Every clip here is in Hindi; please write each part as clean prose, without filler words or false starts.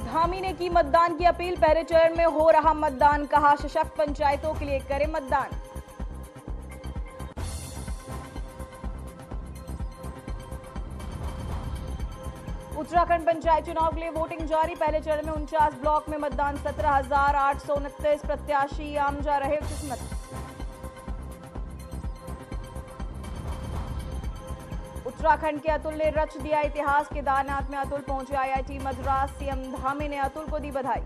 धामी ने की मतदान की अपील। पहले चरण में हो रहा मतदान, कहा सशक्त पंचायतों के लिए करें मतदान। उत्तराखंड पंचायत चुनाव के लिए वोटिंग जारी। पहले चरण में 49 ब्लॉक में मतदान। 17,829 प्रत्याशी आम जा रहे किस्मत। उत्तराखंड के अतुल ने रच दिया इतिहास। केदारनाथ में अतुल पहुंचे आईआईटी मद्रास। सीएम धामी ने अतुल को दी बधाई।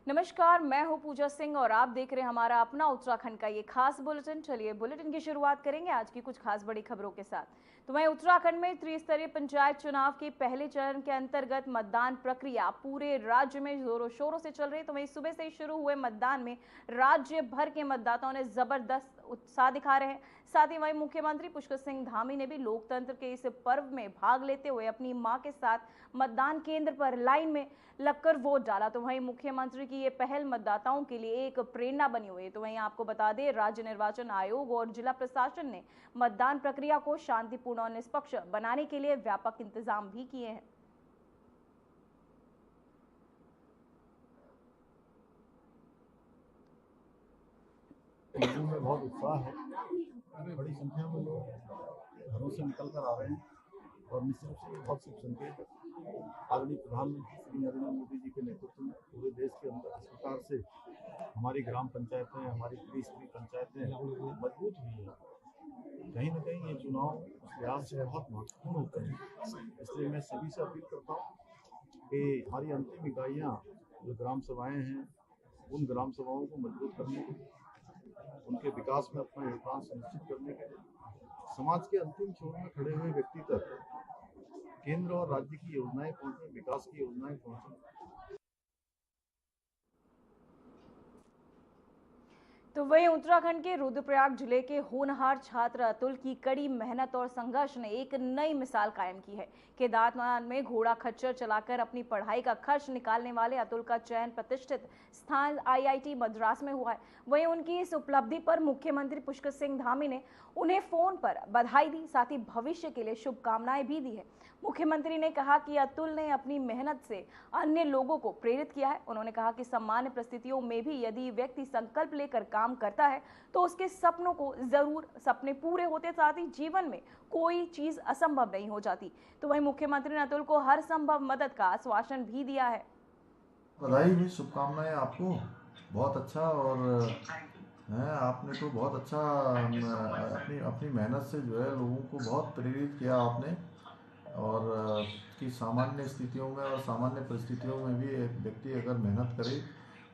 नमस्कार, मैं हूं पूजा सिंह और आप देख रहे हैं हमारा अपना उत्तराखंड का ये खास बुलेटिन। चलिए बुलेटिन की शुरुआत करेंगे आज की कुछ खास बड़ी खबरों के साथ। तो वहीं उत्तराखंड में त्रिस्तरीय पंचायत चुनाव के पहले चरण के अंतर्गत मतदान प्रक्रिया पूरे राज्य में जोरों शोरों से चल रही है। तो वहीं सुबह से ही शुरू हुए मतदान में राज्य भर के मतदाताओं ने जबरदस्त उत्साह दिखा रहे हैं। साथ ही वहीं मुख्यमंत्री पुष्कर सिंह धामी ने भी लोकतंत्र के इस पर्व में भाग लेते हुए अपनी मां के साथ मतदान केंद्र पर लाइन में लगकर वोट डाला। तो वहीं मुख्यमंत्री की ये पहल मतदाताओं के लिए एक प्रेरणा बनी हुई है। तो वहीं आपको बता दें, राज्य निर्वाचन आयोग और जिला प्रशासन ने मतदान प्रक्रिया को शांतिपूर्ण और निष्पक्ष बनाने के लिए व्यापक इंतजाम भी किए हैं। लोगों में बहुत उत्साह है। बड़ी संख्या में लोग घरों से निकल कर आ रहे हैं और निश्चित रूप से बहुत शुभ संकेत है। आदरणीय प्रधानमंत्री श्री नरेंद्र मोदी जी के नेतृत्व में पूरे देश के अंदर इस प्रकार से हमारी ग्राम पंचायतें, हमारी त्रिस्तरीय पंचायतें मजबूत हुई हैं। कहीं ना कहीं ये चुनाव उस लिहाज से बहुत महत्वपूर्ण होते हैं। इसलिए मैं सभी से अपील करता हूँ कि हमारी अंतिम इकाइयाँ जो ग्राम सभाएँ हैं, उन ग्राम सभाओं को मजबूत करने के लिए, उनके विकास में अपना योगदान सुनिश्चित करने के लिए, समाज के अंतिम छोर में खड़े हुए व्यक्ति तक केंद्र और राज्य की योजनाएं पहुंचे, विकास की योजनाएं पहुंचे। तो वहीं उत्तराखंड के रुद्रप्रयाग जिले के होनहार छात्र अतुल की कड़ी मेहनत और संघर्ष ने एक नई मिसाल कायम की है। केदारनाथ में घोड़ा खच्चर चलाकर अपनी पढ़ाई का खर्च निकालने वाले अतुल का चयन प्रतिष्ठित स्थान आईआईटी मद्रास में हुआ है। वहीं उनकी इस उपलब्धि पर मुख्यमंत्री पुष्कर सिंह धामी ने उन्हें फोन पर बधाई दी, साथ ही भविष्य के लिए शुभकामनाएं भी दी है। मुख्यमंत्री ने कहा कि अतुल ने अपनी मेहनत से अन्य लोगों को प्रेरित किया है। उन्होंने कहा कि सामान्य परिस्थितियों में भी यदि व्यक्ति संकल्प लेकर काम करता है तो उसके सपनों को जरूर सपने पूरे होते, साथ ही जीवन में कोई चीज असंभव नहीं हो जाती। तो वहीं मुख्यमंत्री ने अतुल को हर संभव मदद का आश्वासन भी दिया है। बधाई हुई, शुभकामनाएं आपको। बहुत अच्छा और है, आपने तो बहुत अच्छा अपनी अपनी मेहनत से जो है लोगों को बहुत प्रेरित किया आपने। और कि सामान्य स्थितियों में और सामान्य परिस्थितियों में भी एक व्यक्ति अगर मेहनत करे,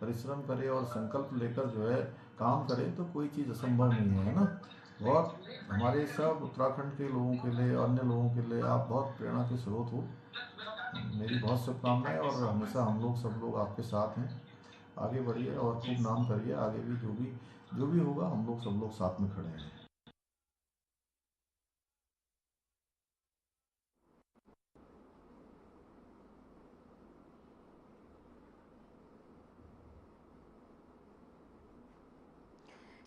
परिश्रम करे और संकल्प लेकर जो है काम करे तो कोई चीज़ असंभव नहीं है ना। बहुत हमारे सब उत्तराखंड के लोगों के लिए, अन्य लोगों के लिए आप बहुत प्रेरणा के स्रोत हो। मेरी बहुत शुभकामनाएं और हमेशा हम लोग सब लोग आपके साथ हैं। आगे बढ़िए और खूब नाम करिए। आगे भी जो भी होगा हम लोग सब लोग साथ में खड़े हैं।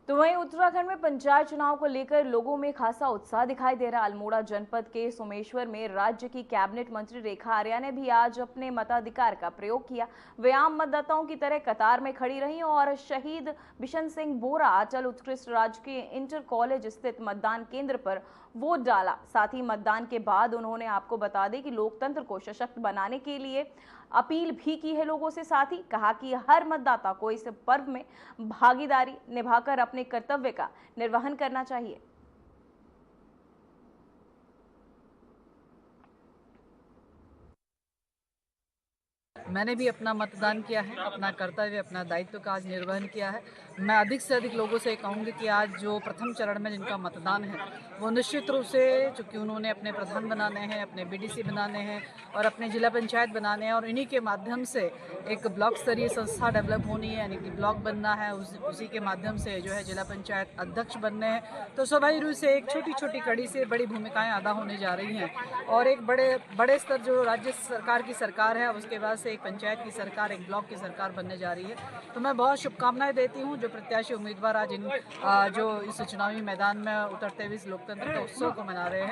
तो वहीं उत्तराखंड में पंचायत चुनाव को लेकर लोगों में खासा उत्साह दिखाई दे रहा। अल्मोड़ा जनपद के सोमेश्वर में राज्य की कैबिनेट मंत्री रेखा आर्या ने भी आज अपने मताधिकार का प्रयोग किया। वे आम मतदाताओं की तरह कतार में खड़ी रहीं और शहीद बिशन सिंह बोरा अटल उत्कृष्ट राजकीय इंटर कॉलेज स्थित मतदान केंद्र पर वोट डाला। साथ ही मतदान के बाद उन्होंने आपको बता दें कि लोकतंत्र को सशक्त बनाने के लिए अपील भी की है लोगों से। साथ ही कहा कि हर मतदाता को इस पर्व में भागीदारी निभाकर अपने कर्तव्य का निर्वहन करना चाहिए। मैंने भी अपना मतदान किया है, अपना कर्तव्य, अपना दायित्व का आज निर्वहन किया है। मैं अधिक से अधिक लोगों से कहूँगी कि आज जो प्रथम चरण में जिनका मतदान है, वो निश्चित रूप से, चूँकि उन्होंने अपने प्रधान बनाने हैं, अपने बीडीसी बनाने हैं और अपने जिला पंचायत बनाने हैं, और इन्हीं के माध्यम से एक ब्लॉक स्तरीय संस्था डेवलप होनी है, यानी कि ब्लॉक बनना है, उसी के माध्यम से जो है जिला पंचायत अध्यक्ष बनने हैं। तो स्वाभाविक रूप से एक छोटी छोटी कड़ी से बड़ी भूमिकाएं अदा होने जा रही हैं, और एक बड़े स्तर जो राज्य सरकार की सरकार है, उसके बाद से एक पंचायत की सरकार, एक ब्लॉक की सरकार बनने जा रही है। तो मैं बहुत शुभकामनाएं देती हूँ जो प्रत्याशी उम्मीदवार आज जो इस चुनावी मैदान में उतरते हुए इस लोकतंत्र के उत्सव को मना रहे हैं।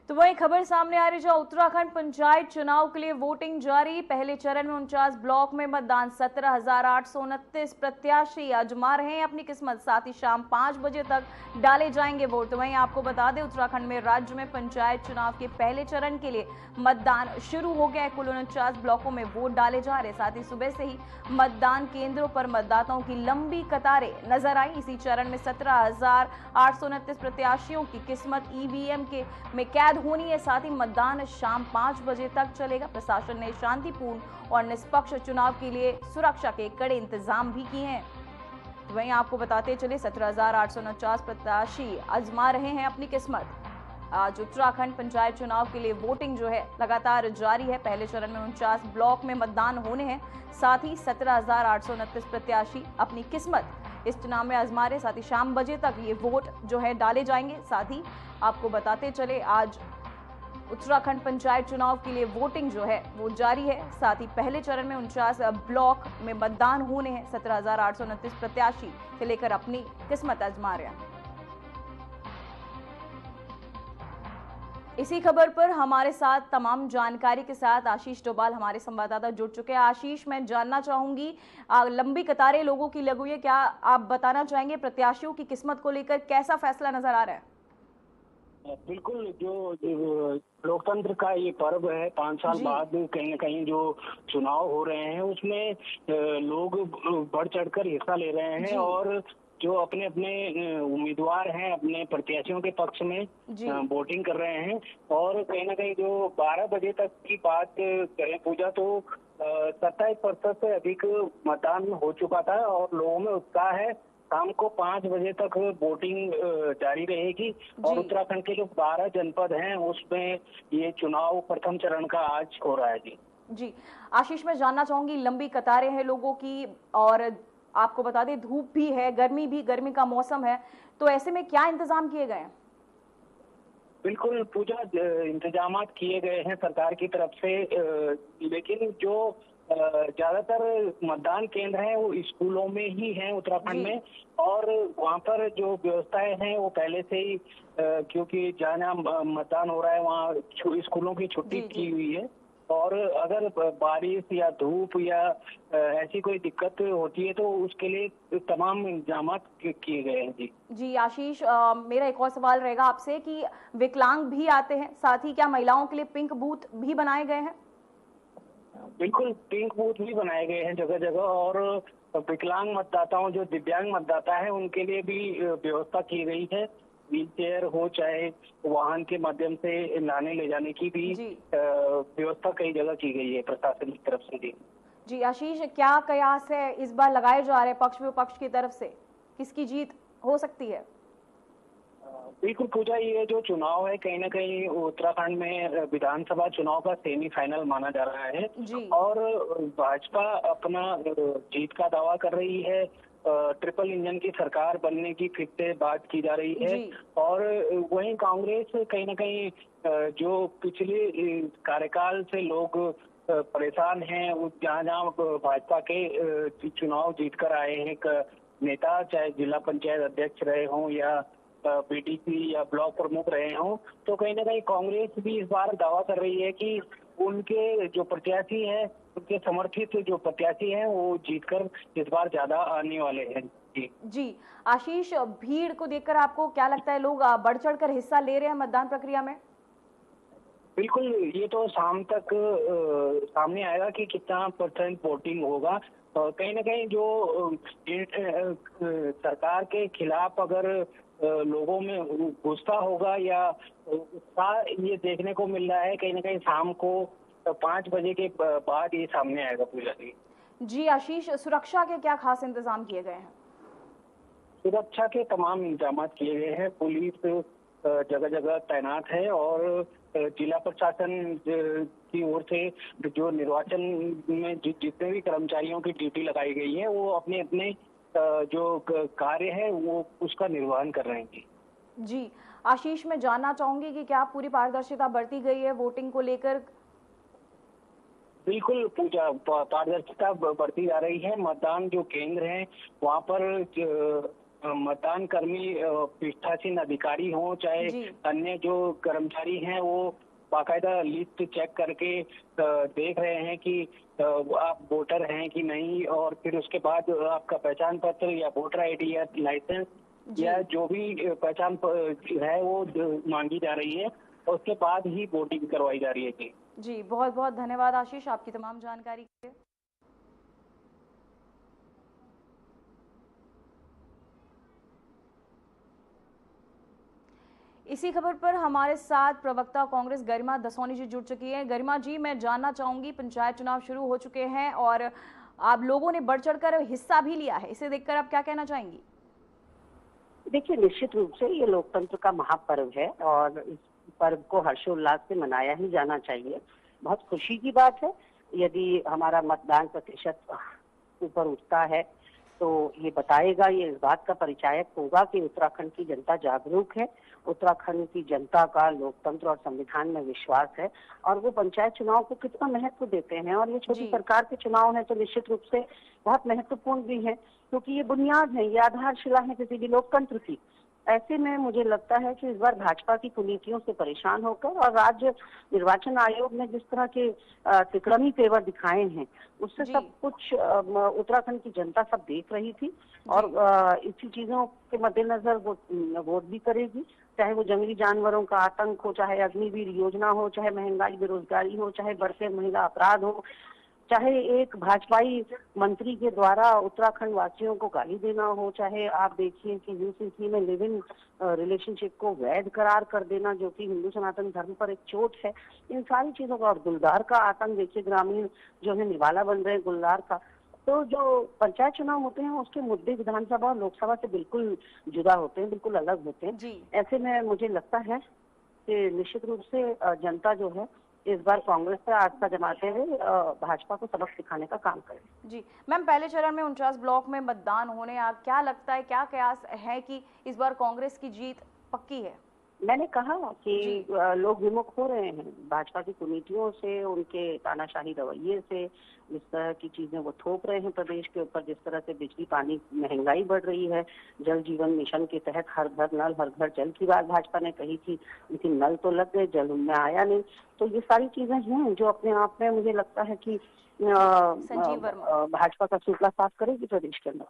तो वही खबर सामने आ रही, जो उत्तराखंड पंचायत चुनाव के लिए वोटिंग जारी। पहले चरण में 49 ब्लॉक में मतदान, 17,829 प्रत्याशी आजमा रहे हैं अपनी किस्मत। साथ ही शाम 5 बजे तक डाले जाएंगे वोट। तो वहीं आपको बता दें, उत्तराखंड में राज्य में पंचायत चुनाव के पहले चरण के लिए मतदान शुरू हो गया है। कुल 49 ब्लॉकों में वोट डाले जा रहे। साथ ही सुबह से ही मतदान केंद्रों पर मतदाताओं की लंबी कतारें नजर आई। इसी चरण में 17,829 प्रत्याशियों की किस्मत ईवीएम में कैद होनी है। साथ ही मतदान शाम 5 बजे तक चलेगा। प्रशासन ने शांतिपूर्ण और निष्पक्ष चुनाव के लिए सुरक्षा के कड़े इंतजाम भी किए हैं। तो वहीं आपको बताते चले, 17,849 प्रत्याशी आजमा रहे हैं अपनी किस्मत। आज उत्तराखंड पंचायत चुनाव के लिए वोटिंग जो है लगातार जारी है। पहले चरण में 49 ब्लॉक में मतदान होने हैं। साथ ही 17,829 प्रत्याशी अपनी किस्मत इस चुनाव में आजमा रहे। साथ ही शाम बजे तक ये वोट जो है डाले जाएंगे। साथ ही आपको बताते चले, आज उत्तराखंड पंचायत चुनाव के लिए वोटिंग जो है वो जारी है। साथ ही पहले चरण में 49 ब्लॉक में मतदान होने हैं। 17,829 प्रत्याशी से लेकर अपनी किस्मत आजमा रहे हैं। इसी खबर पर हमारे साथ तमाम जानकारी के साथ आशीष डोभाल हमारे संवाददाता जुड़ चुके हैं। आशीष, मैं जानना चाहूंगी, लंबी कतारें लोगों की लगी हुई है, क्या आप बताना चाहेंगे प्रत्याशियों की किस्मत को लेकर कैसा फैसला नजर आ रहा है? बिल्कुल, जो लोकतंत्र का ये पर्व है, 5 साल बाद कहीं न कहीं जो चुनाव हो रहे हैं उसमें लोग बढ़ चढ़कर हिस्सा ले रहे हैं, और जो अपने अपने उम्मीदवार हैं अपने प्रत्याशियों के पक्ष में वोटिंग कर रहे हैं। और कहीं ना कहीं जो 12 बजे तक की बात करें पूजा, तो 27% से अधिक मतदान हो चुका था और लोगों में उत्साह है। शाम को 5 बजे तक वोटिंग जारी रहेगी, और उत्तराखंड के जो 12 जनपद हैं उसमें ये चुनाव प्रथम चरण का आज हो रहा है। जी आशीष, मैं जानना चाहूंगी, लंबी कतारें हैं लोगों की, और आपको बता दें धूप भी है, गर्मी का मौसम है, तो ऐसे में क्या इंतजाम किए गए हैं? बिल्कुल पूजा, इंतजाम किए गए हैं सरकार की तरफ से, लेकिन जो ज्यादातर मतदान केंद्र हैं वो स्कूलों में ही हैं उत्तराखंड में, और वहाँ पर जो व्यवस्थाएं हैं वो पहले से ही, क्योंकि जहाँ मतदान हो रहा है वहाँ स्कूलों की छुट्टी की हुई है, और अगर बारिश या धूप या ऐसी कोई दिक्कत होती है तो उसके लिए तमाम इंतजाम किए गए हैं। जी आशीष, मेरा एक और सवाल रहेगा आपसे कि विकलांग भी आते हैं, साथ ही क्या महिलाओं के लिए पिंक बूथ भी बनाए गए हैं? बिल्कुल, पिंक बूथ भी बनाए गए हैं जगह जगह, और विकलांग मतदाताओं, जो दिव्यांग मतदाता है, उनके लिए भी व्यवस्था की गई है। व्हील चेयर हो चाहे वाहन के माध्यम से लाने ले जाने की भी व्यवस्था कई जगह की गई है प्रशासन की तरफ से। जी आशीष, क्या कयास है इस बार लगाए जा रहे पक्ष विपक्ष की तरफ से, किसकी जीत हो सकती है? बिल्कुल पूजा, ये जो चुनाव है कहीं ना कहीं उत्तराखंड में विधानसभा चुनाव का सेमीफाइनल माना जा रहा है, और भाजपा अपना जीत का दावा कर रही है। ट्रिपल इंजन की सरकार बनने की फिर से बात की जा रही है, और वहीं कांग्रेस कहीं ना कहीं जो पिछले कार्यकाल से लोग परेशान हैं, जहाँ जहाँ भाजपा के चुनाव जीत कर आए हैं नेता, चाहे जिला पंचायत अध्यक्ष रहे हों या बीडीसी या ब्लॉक प्रमुख रहे हों, तो कहीं ना कहीं कांग्रेस भी इस बार दावा कर रही है कि उनके जो प्रत्याशी हैं, उनके समर्थित जो प्रत्याशी हैं, वो जीतकर इस बार ज्यादा आने वाले हैं। जी आशीष, भीड़ को देखकर आपको क्या लगता है, लोग बढ़ चढ़कर हिस्सा ले रहे हैं मतदान प्रक्रिया में? बिल्कुल, ये तो शाम तक सामने आएगा कि कितना % वोटिंग होगा। कहीं ना कहीं जो सरकार के खिलाफ अगर लोगों में गुस्सा होगा या उत्साह ये देखने को मिल रहा है कहीं ना कहीं शाम को 5 बजे के बाद ये सामने आएगा पूजा जी। जी आशीष, सुरक्षा के क्या खास इंतजाम किए गए हैं? सुरक्षा के तमाम इंतजाम किए गए हैं। पुलिस जगह जगह तैनात है और जिला प्रशासन की ओर से जो निर्वाचन में जितने भी कर्मचारियों की ड्यूटी लगाई गई है वो अपने अपने जो कार्य है वो उसका निर्वहन कर रहे हैं। जी आशीष, मैं जानना चाहूंगी कि क्या पूरी पारदर्शिता बरती गई है वोटिंग को लेकर? बिल्कुल पूजा, पारदर्शिता बढ़ती जा रही है। मतदान जो केंद्र है वहाँ पर मतदान कर्मी पीठासीन अधिकारी हों चाहे अन्य जो कर्मचारी हैं वो बाकायदा लिस्ट चेक करके देख रहे हैं कि आप वोटर हैं कि नहीं, और फिर उसके बाद आपका पहचान पत्र या वोटर आईडी या लाइसेंस या जो भी पहचान है वो मांगी जा रही है और उसके बाद ही वोटिंग करवाई जा रही है। जी बहुत बहुत धन्यवाद आशीष आपकी तमाम जानकारी के लिए। इसी खबर पर हमारे साथ प्रवक्ता कांग्रेस गरिमा दसौनी जी जुड़ चुकी हैं। गरिमा जी, मैं जानना चाहूंगी, पंचायत चुनाव शुरू हो चुके हैं और आप लोगों ने बढ़ चढ़कर हिस्सा भी लिया है, इसे देखकर आप क्या कहना चाहेंगी? देखिए, निश्चित रूप से ये लोकतंत्र का महापर्व है और इस पर्व को हर्षोल्लास से मनाया ही जाना चाहिए। बहुत खुशी की बात है यदि हमारा मतदान प्रतिशत ऊपर उठता है तो ये बताएगा, ये इस बात का परिचायक होगा कि उत्तराखंड की जनता जागरूक है, उत्तराखंड की जनता का लोकतंत्र और संविधान में विश्वास है और वो पंचायत चुनाव को कितना महत्व देते हैं। और ये छोटी सरकार के चुनाव है तो निश्चित रूप से बहुत महत्वपूर्ण भी है क्योंकि ये बुनियाद है, ये आधारशिला है किसी भी लोकतंत्र की। ऐसे में मुझे लगता है कि इस बार भाजपा की कुनीतियों से परेशान होकर और राज्य निर्वाचन आयोग ने जिस तरह के तिकड़मी तेवर दिखाए हैं उससे सब कुछ उत्तराखंड की जनता सब देख रही थी और इसी चीजों के मद्देनजर वो वोट भी करेगी, चाहे वो जंगली जानवरों का आतंक हो, चाहे अग्निवीर योजना हो, चाहे महंगाई बेरोजगारी हो, चाहे बढ़ते महिला अपराध हो, चाहे एक भाजपाई मंत्री के द्वारा उत्तराखंड वासियों को गाली देना हो, चाहे आप देखिए कि यूसीसी में लिव इन रिलेशनशिप को वैध करार कर देना जो कि हिंदू सनातन धर्म पर एक चोट है, इन सारी चीजों का, और गुलदार का आतंक देखिए, ग्रामीण जो है निवाला बन रहे हैं गुलदार का। तो जो पंचायत चुनाव होते हैं उसके मुद्दे विधानसभा और लोकसभा से बिल्कुल जुदा होते हैं, बिल्कुल अलग होते हैं। ऐसे में मुझे लगता है कि निश्चित रूप से जनता जो है इस बार कांग्रेस पर आस्था जमाते हुए भाजपा को सबक सिखाने का काम करें। जी मैम, पहले चरण में 49 ब्लॉक में मतदान होने, आप क्या लगता है, क्या कयास है कि इस बार कांग्रेस की जीत पक्की है? मैंने कहा कि लोग विमुख हो रहे हैं भाजपा की कुनीतियों से, उनके तानाशाही रवैये से, जिस तरह की चीजें वो थोप रहे हैं प्रदेश के ऊपर, जिस तरह से बिजली पानी महंगाई बढ़ रही है, जल जीवन मिशन के तहत हर घर नल हर घर जल की बात भाजपा ने कही थी, लेकिन नल तो लग गए, जल उनमें आया नहीं। तो ये सारी चीजें हैं जो अपने आप में मुझे लगता है कि भाजपा का सूखला साफ करेगी प्रदेश के अंदर।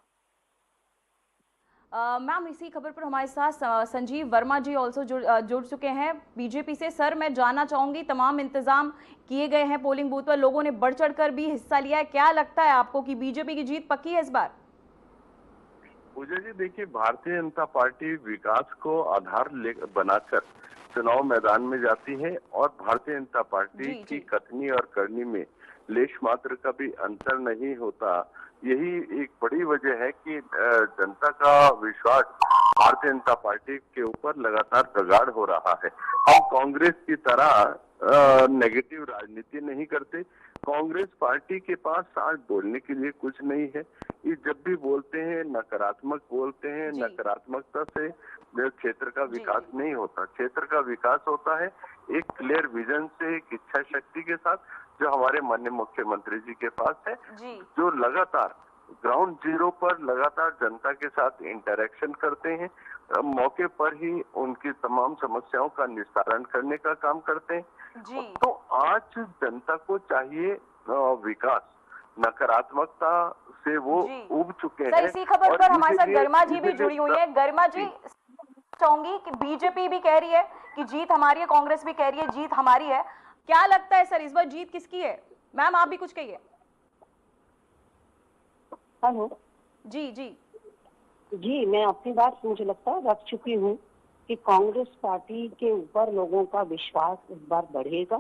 मैम, इसी खबर पर हमारे साथ संजीव वर्मा जी ऑल्सो जुड़ चुके हैं बीजेपी से। सर, मैं जानना चाहूंगी, तमाम इंतजाम किए गए हैं पोलिंग बूथ पर, लोगों ने बढ़ चढ़कर भी हिस्सा लिया है, क्या लगता है आपको कि बीजेपी की जीत पक्की है इस बार? पूजा जी, देखिए, भारतीय जनता पार्टी विकास को आधार बनाकर चुनाव मैदान में जाती है और भारतीय जनता पार्टी की कथनी और करनी में लेश मात्र का भी अंतर नहीं होता। यही एक बड़ी वजह है कि जनता का विश्वास भारतीय जनता पार्टी के ऊपर लगातार प्रगाढ़ हो रहा है। हम कांग्रेस की तरह नेगेटिव राजनीति नहीं करते। कांग्रेस पार्टी के पास आज बोलने के लिए कुछ नहीं है। ये जब भी बोलते हैं नकारात्मक बोलते हैं, नकारात्मकता से क्षेत्र का विकास नहीं होता। क्षेत्र का विकास होता है एक क्लियर विजन से, एक इच्छा शक्ति के साथ, जो हमारे माननीय मुख्यमंत्री जी के पास है, जो लगातार ग्राउंड जीरो पर लगातार जनता के साथ इंटरेक्शन करते हैं, मौके पर ही उनकी तमाम समस्याओं का निस्तारण करने का काम करते हैं। तो आज जनता को चाहिए विकास, नकारात्मकता से वो उब चुके हैं। इसी खबर पर हमारे साथ गरिमा जी भी जुड़ी हुई है। गरिमा जी, चाहूंगी कि बीजेपी भी कह रही है कि जीत हमारी है, कांग्रेस भी कह रही है जीत हमारी है, क्या लगता है सर इस बार जीत किसकी है? मैम, आप भी कुछ कहिए। हेलो। जी जी। जी, मैं अपनी बात मुझे लगता है रख चुकी हूँ कि कांग्रेस पार्टी के ऊपर लोगों का विश्वास इस बार बढ़ेगा,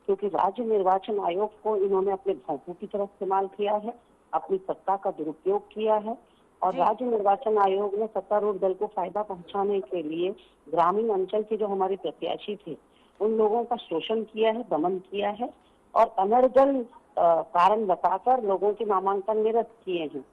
क्योंकि राज्य निर्वाचन आयोग को इन्होंने अपने भोंपू की तरह इस्तेमाल किया है, अपनी सत्ता का दुरुपयोग किया है और राज्य निर्वाचन आयोग ने सत्तारूढ़ दल को फायदा पहुंचाने के लिए ग्रामीण अंचल के जो हमारे प्रत्याशी थे उन लोगों का शोषण किया है, दमन किया है और अनर्गल कारण बताकर लोगों के नामांकन निरस्त किए हैं।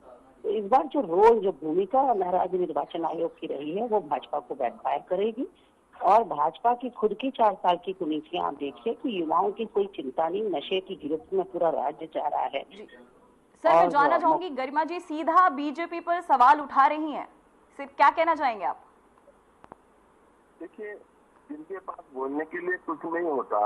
तो इस बार जो रोल, जो भूमिका राज्य निर्वाचन आयोग की रही है वो भाजपा को बैकफायर करेगी और भाजपा की खुद की 4 साल की कुनीतियां आप देखिए कि युवाओं की कोई चिंता नहीं, नशे की गिरफ्त में पूरा राज्य जा रहा है। सर मैं जानना चाहूंगी, गरिमा जी सीधा बीजेपी पर सवाल उठा रही हैं, सिर्फ क्या कहना चाहेंगे आप? देखिए, जिनके पास बोलने के लिए कुछ नहीं होता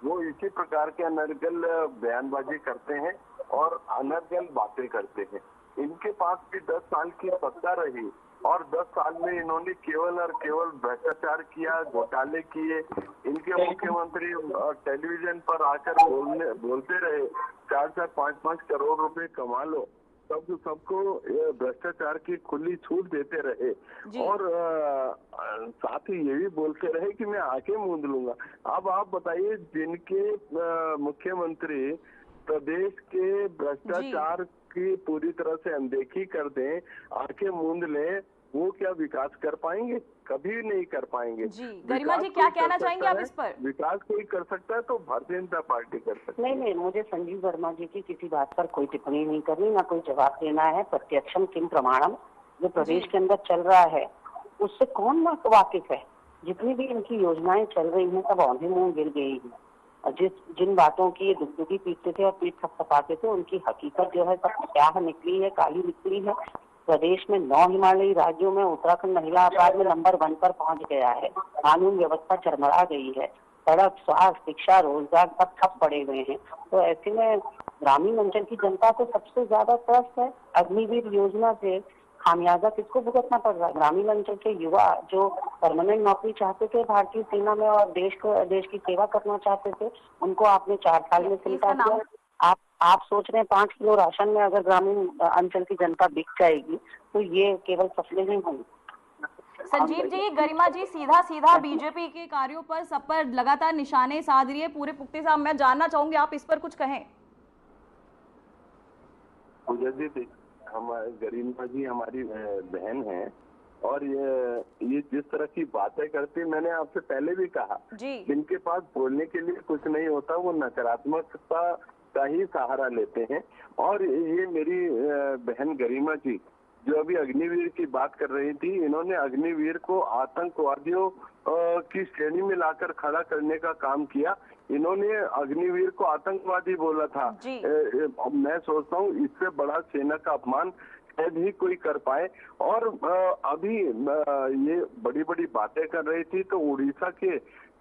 वो इसी प्रकार के अनर्गल बयानबाजी करते हैं और अनर्गल बातें करते हैं। इनके पास भी 10 साल की सत्ता रही और 10 साल में इन्होंने केवल और केवल भ्रष्टाचार किया, घोटाले किए। इनके मुख्यमंत्री टेलीविजन पर आकर बोलते रहे 4-4, 5-5 करोड़ रुपए कमा लो, सबको भ्रष्टाचार की खुली छूट देते रहे और साथ ही ये भी बोलते रहे कि मैं आके मूंद लूंगा। अब आप बताइए, जिनके मुख्यमंत्री प्रदेश के भ्रष्टाचार की पूरी तरह से अनदेखी कर दें, आके मूंद लें, वो क्या विकास कर पाएंगे? कभी नहीं कर पाएंगे। जी गरिमा जी क्या कहना चाहेंगे आप इस पर? विकास कोई कर सकता है तो भारतीय जनता पार्टी कर सकती है। नहीं, मुझे संजीव वर्मा जी की किसी बात पर कोई टिप्पणी नहीं करनी, ना कोई जवाब देना है। प्रत्यक्षम किम प्रमाणम, जो प्रदेश के अंदर चल रहा है उससे कौन ना वाकिफ है। जितनी भी इनकी योजनाएं चल रही हैं सब औंधे मुंह गिर गई है और जिन बातों की ये दुगदुगी पीटते थे और पीठ थपथपाते थे उनकी हकीकत जो है सब क्या निकली है, काली निकली है। प्रदेश में 9 हिमालयी राज्यों में उत्तराखंड महिला अपराध में नंबर 1 पर पहुंच गया है। कानून व्यवस्था चरमरा गई है, सड़क, स्वास्थ्य, शिक्षा, रोजगार सब ठप पड़े हुए हैं। तो ऐसे में ग्रामीण अंचल की जनता को सबसे ज्यादा त्रस्त है। अग्निवीर योजना से खामियाजा किसको भुगतना पड़ रहा है? ग्रामीण अंचल के युवा जो परमानेंट नौकरी चाहते थे भारतीय सेना में और देश की सेवा करना चाहते थे, उनको आपने 4 साल में सिमटा दिया। आप सोच रहे हैं 5 किलो राशन में अगर ग्रामीण अंचल की जनता बिक जाएगी तो ये केवल सपने नहीं होंगे। संजीव जी, गरिमा जी सीधा बीजेपी के कार्यों पर सब पर लगातार निशाने साध रही है पूरे पुख्ते साहब। मैं जानना चाहूंगी आप इस पर कुछ कहें। हमारी गरिमा जी हमारी बहन है और ये जिस तरह की बातें करती, मैंने आपसे पहले भी कहा, जिनके पास बोलने के लिए कुछ नहीं होता वो नकारात्मकता का ही सहारा लेते हैं। और ये मेरी बहन गरिमा जी जो अभी अग्निवीर की बात कर रही थी, इन्होंने अग्निवीर को आतंकवादियों की श्रेणी में लाकर खड़ा करने का काम किया। इन्होंने अग्निवीर को आतंकवादी बोला था। मैं सोचता हूँ इससे बड़ा सेना का अपमान शायद ही कोई कर पाए। और अभी ये बड़ी बड़ी बातें कर रही थी तो उड़ीसा के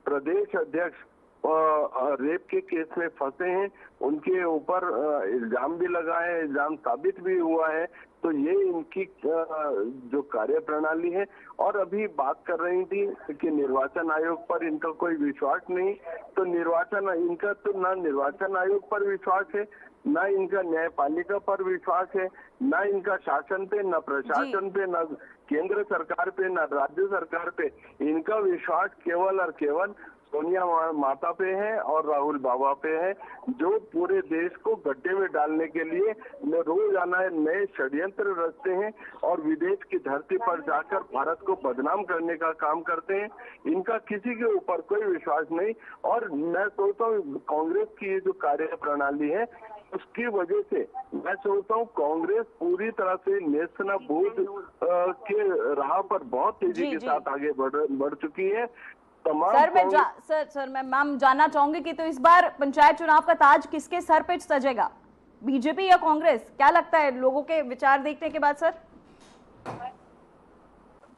प्रदेश अध्यक्ष रेप के केस में फंसे हैं, उनके ऊपर इल्जाम भी लगा है, इल्जाम साबित भी हुआ है। तो ये इनकी जो कार्य प्रणाली है। और अभी बात कर रही थी कि निर्वाचन आयोग पर इनका कोई विश्वास नहीं, तो इनका तो ना निर्वाचन आयोग पर विश्वास है, ना इनका न्यायपालिका पर विश्वास है, ना इनका शासन पे, ना प्रशासन पे, ना केंद्र सरकार पे, ना राज्य सरकार पे। इनका विश्वास केवल और केवल सोनिया माता पे है और राहुल बाबा पे है, जो पूरे देश को गड्ढे में डालने के लिए रोजाना नए षड्यंत्र रचते हैं और विदेश की धरती पर जाकर भारत को बदनाम करने का काम करते हैं। इनका किसी के ऊपर कोई विश्वास नहीं। और मैं सोचता हूँ कांग्रेस की ये जो कार्य प्रणाली है उसकी वजह से मैं सोचता हूँ कांग्रेस पूरी तरह से नेस्तनाबूद के राह पर बहुत तेजी के साथ आगे बढ़ चुकी है। सर मैं जानना चाहूंगी कि तो इस बार पंचायत चुनाव का ताज किसके सर पे सजेगा, बीजेपी या कांग्रेस? क्या लगता है लोगों के विचार देखने के बाद? सर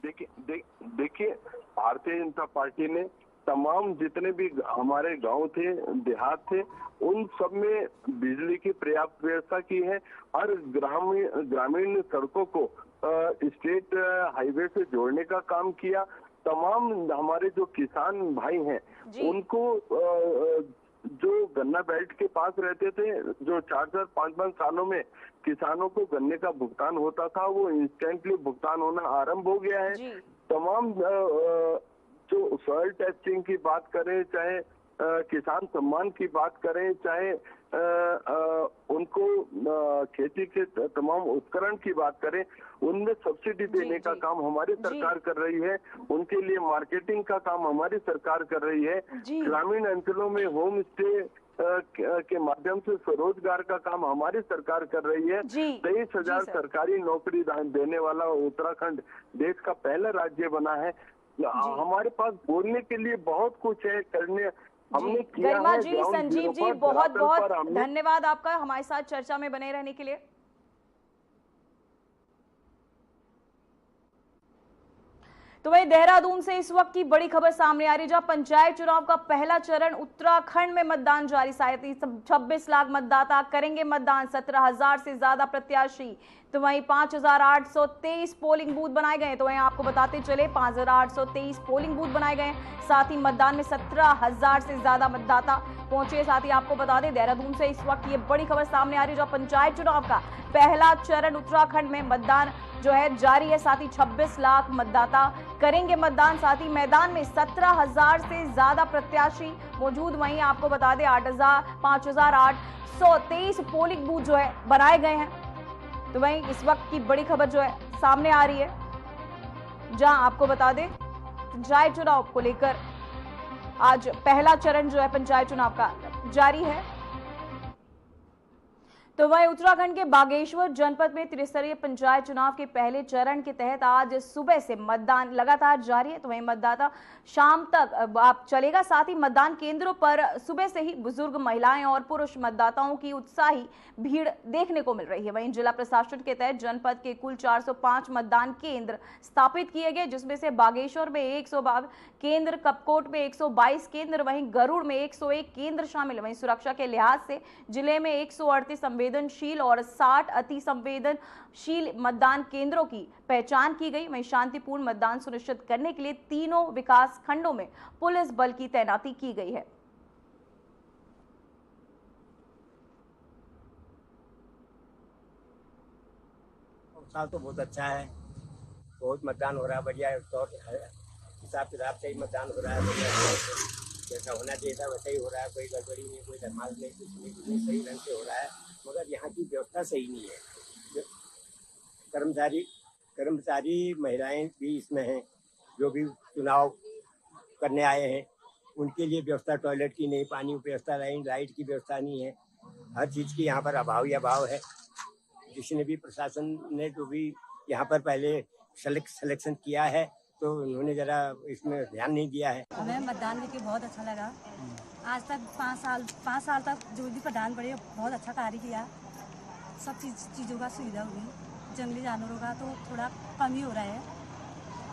देखिए भारतीय जनता पार्टी ने तमाम जितने भी हमारे गांव थे, देहात थे, उन सब में बिजली की पर्याप्त व्यवस्था की है। हर ग्रामीण सड़कों को स्टेट हाईवे से जोड़ने का काम किया। तमाम हमारे जो किसान भाई हैं उनको जो गन्ना बेल्ट के पास रहते थे, जो 4-4, 5-5 सालों में किसानों को गन्ने का भुगतान होता था, वो इंस्टेंटली भुगतान होना आरंभ हो गया है। तमाम जो सॉइल टेस्टिंग की बात करें, चाहे किसान सम्मान की बात करें, चाहे उनको खेती के तमाम उपकरण की बात करें, उनमें सब्सिडी देने का काम हमारी सरकार कर रही है। उनके लिए मार्केटिंग का काम हमारी सरकार कर रही है। ग्रामीण अंचलों में होम स्टे के माध्यम से स्वरोजगार का काम हमारी सरकार कर रही है। 23,000 सरकारी नौकरी देने वाला उत्तराखंड देश का पहला राज्य बना है। हमारे पास बोलने के लिए बहुत कुछ है, करने हमने किया गरिमा है। जी, संजीव जी, बहुत बहुत धन्यवाद आपका हमारे साथ चर्चा में बने रहने के लिए। तो वही देहरादून से इस वक्त की बड़ी खबर सामने आ रही है, जहां पंचायत चुनाव का पहला चरण उत्तराखंड में मतदान जारी। 26 लाख मतदाता करेंगे मतदान, 17,000 से ज्यादा प्रत्याशी। तो वहीं 5,823 पोलिंग बूथ बनाए गए। तो वहीं आपको बताते चले 5,823 पोलिंग बूथ बनाए गए। साथ ही मतदान में 17,000 से ज्यादा मतदाता पहुंचे। साथ ही आपको बता दें देहरादून से इस वक्त ये बड़ी खबर सामने आ रही है, जो पंचायत चुनाव का पहला चरण उत्तराखंड में मतदान जो है जारी है। साथ ही 26 लाख मतदाता करेंगे मतदान। साथ ही मैदान में 17,000 से ज्यादा प्रत्याशी मौजूद। वहीं आपको बता दें 5,823 पोलिंग बूथ जो है बनाए गए हैं। तो वहीं इस वक्त की बड़ी खबर जो है सामने आ रही है, जहां आपको बता दें पंचायत चुनाव को लेकर आज पहला चरण जो है पंचायत चुनाव का जारी है। तो वहीं उत्तराखंड के बागेश्वर जनपद में त्रिस्तरीय पंचायत चुनाव के पहले चरण के तहत आज सुबह से मतदान लगातार जारी है। तो वहीं मतदाता शाम तक आप चलेगा। साथ ही मतदान केंद्रों पर सुबह से ही बुजुर्ग, महिलाएं और पुरुष मतदाताओं की उत्साही भीड़ देखने को मिल रही है। वहीं जिला प्रशासन के तहत जनपद के कुल 405 मतदान केंद्र स्थापित किए गए, जिसमें से बागेश्वर में 122 केंद्र, कपकोट में 122 केंद्र, वहीं गरुड़ में 101 केंद्र शामिल है। वहीं सुरक्षा के लिहाज से जिले में 138 संवेदनशील और 60 अति संवेदनशील मतदान केंद्रों की पहचान की गई। वहीं शांतिपूर्ण मतदान सुनिश्चित करने के लिए तीनों विकास खंडों में पुलिस बल की तैनाती की गई है। साल तो बहुत अच्छा है, बहुत मतदान हो रहा है, बढ़िया तौर हिसाब किताब से ही मतदान हो रहा है। बढ़िया जैसा होना चाहिए था वैसा ही हो रहा है। कोई गड़बड़ी नहीं, कोई धमाल नहीं, कुछ नहीं, सही ढंग से हो रहा है। मगर यहाँ की व्यवस्था सही नहीं है। कर्मचारी महिलाएं भी इसमें हैं, जो भी चुनाव करने आए हैं, उनके लिए व्यवस्था टॉयलेट की नहीं, पानी की व्यवस्था नहीं, लाइट की व्यवस्था नहीं है। हर चीज़ की यहाँ पर अभाव ही अभाव है। जिसने भी प्रशासन ने जो भी यहाँ पर पहले सिलेक्शन किया है, तो उन्होंने जरा इसमें ध्यान नहीं दिया है। हमें मतदान लेके बहुत अच्छा लगा। आज तक 5 साल तक जो भी प्रधान बड़े बहुत अच्छा कार्य किया। सब चीज़ों का सुविधा हुई। जंगली जानवरों का तो थोड़ा कम ही हो रहा है,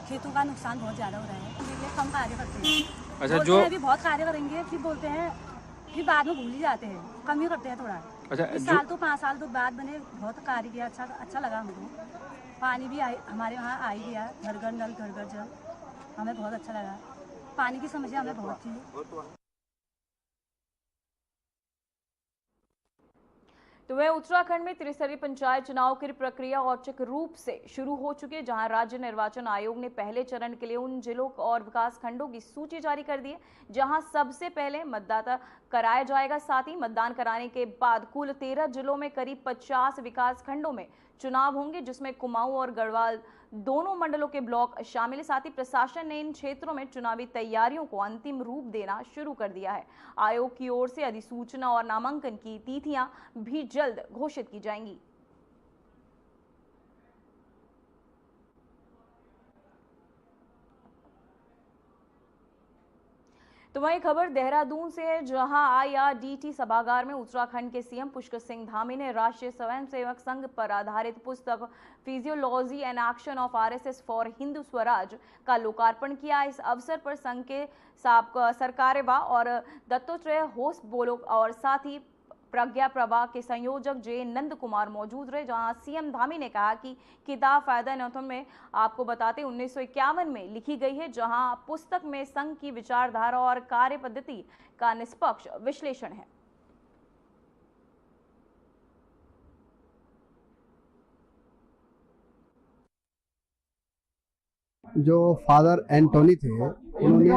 खेतों का नुकसान बहुत ज़्यादा हो रहा है। ये कम कार्य करते हैं। अच्छा, जो अभी बहुत कार्य करेंगे, फिर बोलते हैं, फिर बाद में भूल ही जाते हैं, कम ही करते हैं थोड़ा। अच्छा, इस साल तो 5 साल तो बाद मैंने बहुत कार्य किया, अच्छा लगा हमको। पानी भी हमारे वहाँ आ ही गया, घर घर नल, घर घर जल, हमें बहुत अच्छा लगा। पानी की समस्या हमें बहुत थी। तो वह उत्तराखंड में त्रिस्तरीय पंचायत चुनाव की प्रक्रिया औपचारिक रूप से शुरू हो चुकी है, जहां राज्य निर्वाचन आयोग ने पहले चरण के लिए उन जिलों और विकास खंडों की सूची जारी कर दी है जहां सबसे पहले मतदाता कराया जाएगा। साथ ही मतदान कराने के बाद कुल 13 जिलों में करीब 50 विकास खंडों में चुनाव होंगे, जिसमें कुमाऊं और गढ़वाल दोनों मंडलों के ब्लॉक शामिल है। साथ ही प्रशासन ने इन क्षेत्रों में चुनावी तैयारियों को अंतिम रूप देना शुरू कर दिया है। आयोग की ओर से अधिसूचना और नामांकन की तिथियां भी जल्द घोषित की जाएंगी। तो वही खबर देहरादून से है, जहां IRDT सभागार में उत्तराखंड के सीएम पुष्कर सिंह धामी ने राष्ट्रीय स्वयंसेवक संघ पर आधारित पुस्तक physiology and action of RSS for Hindu Swaraj का लोकार्पण किया। इस अवसर पर संघ के सरकारेवा और दत्तात्रेय होस्ट बोलो और साथ ही प्रज्ञा प्रवाह के संयोजक जे नंद कुमार मौजूद रहे, जहां सीएम धामी ने कहा कि किताब फायदा नौतम में आपको बताते 1951 में लिखी गई है, जहां पुस्तक में संघ की विचारधारा और कार्य पद्धति का निष्पक्ष विश्लेषण है। जो फादर एंटोनी थे, उन्होंने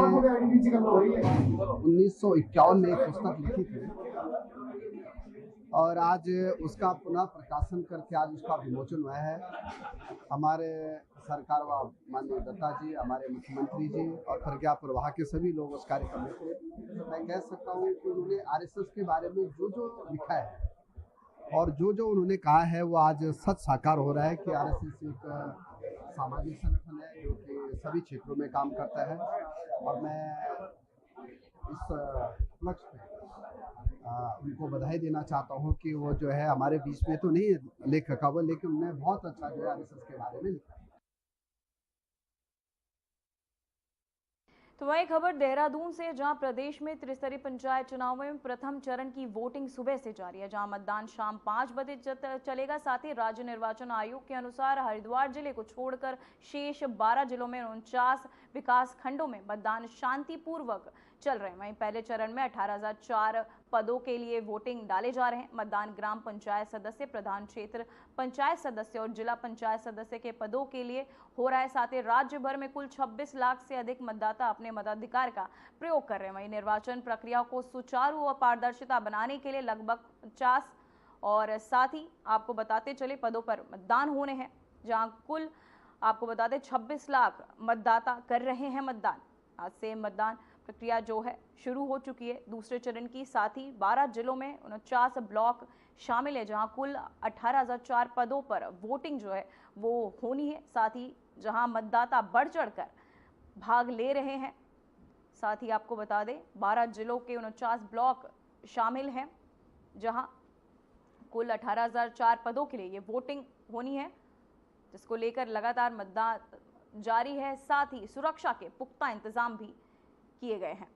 1951 में एक पुस्तक लिखी थी और आज उसका पुनः प्रकाशन करके आज उसका विमोचन हुआ है। हमारे सरकार व माननीय दत्ता जी, हमारे मुख्यमंत्री जी और प्रज्ञा प्रवाह के सभी लोग उस कार्यक्रम में थे। मैं कह सकता हूँ कि उन्होंने आरएसएस के बारे में जो जो लिखा है और जो जो उन्होंने कहा है वो आज सच साकार हो रहा है कि आरएसएस एक सामाजिक संगठन है जो कि सभी क्षेत्रों में काम करता है। और मैं इस उपलक्ष्य में उनको बधाई देना चाहता हूँ कि वो जो है हमारे बीच में तो नहीं है लेखक वो, लेकिन उन्होंने बहुत अच्छा जो है आरएसएस के बारे में लिखा। तो वही खबर देहरादून से, जहां प्रदेश में त्रिस्तरीय पंचायत चुनाव में प्रथम चरण की वोटिंग सुबह से जारी है, जहां मतदान शाम 5 बजे चलेगा। साथ ही राज्य निर्वाचन आयोग के अनुसार हरिद्वार जिले को छोड़कर शेष 12 जिलों में 49 विकास खंडों में मतदान शांतिपूर्वक चल रहे हैं। वहीं पहले चरण में 18,004 पदों के लिए वोटिंग डाले जा रहे हैं। मतदान ग्राम पंचायत सदस्य, प्रधान क्षेत्र पंचायत सदस्य और जिला पंचायत सदस्य के पदों के लिए हो रहा है। साथ ही राज्य भर में कुल 26 लाख से अधिक मतदाता अपने मताधिकार का प्रयोग कर रहे हैं। वहीं निर्वाचन प्रक्रिया को सुचारू और पारदर्शिता बनाने के लिए लगभग 50 और साथ ही आपको बताते चले पदों पर मतदान होने हैं, जहां कुल आपको बताते 26 लाख मतदाता कर रहे हैं मतदान। आज से मतदान प्रक्रिया जो है शुरू हो चुकी है दूसरे चरण की। साथ ही 12 जिलों में 49 ब्लॉक शामिल है, जहां कुल 18,004 पदों पर वोटिंग जो है वो होनी है। साथ ही जहां मतदाता बढ़ चढ़कर भाग ले रहे हैं। साथ ही आपको बता दें 12 जिलों के 49 ब्लॉक शामिल हैं, जहां कुल 18,004 पदों के लिए ये वोटिंग होनी है, जिसको लेकर लगातार मतदान जारी है। साथ ही सुरक्षा के पुख्ता इंतजाम भी किए गए हैं।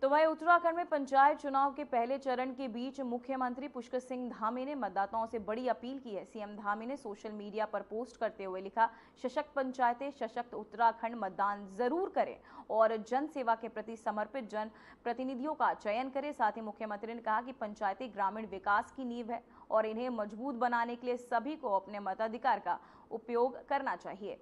तो वहीं उत्तराखंड में पंचायत चुनाव के पहले चरण के बीच मुख्यमंत्री पुष्कर सिंह धामी ने मतदाताओं से बड़ी अपील की है। सीएम धामी ने सोशल मीडिया पर पोस्ट करते हुए लिखा, सशक्त पंचायतें, सशक्त उत्तराखंड, मतदान जरूर करें और जन सेवा के प्रति समर्पित जन प्रतिनिधियों का चयन करें। साथ ही मुख्यमंत्री ने कहा कि पंचायतें ग्रामीण विकास की नींव है और इन्हें मजबूत बनाने के लिए सभी को अपने मताधिकार का उपयोग करना चाहिए।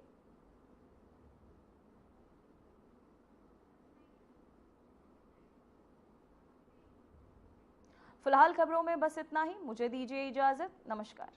फिलहाल खबरों में बस इतना ही। मुझे दीजिए इजाजत। नमस्कार।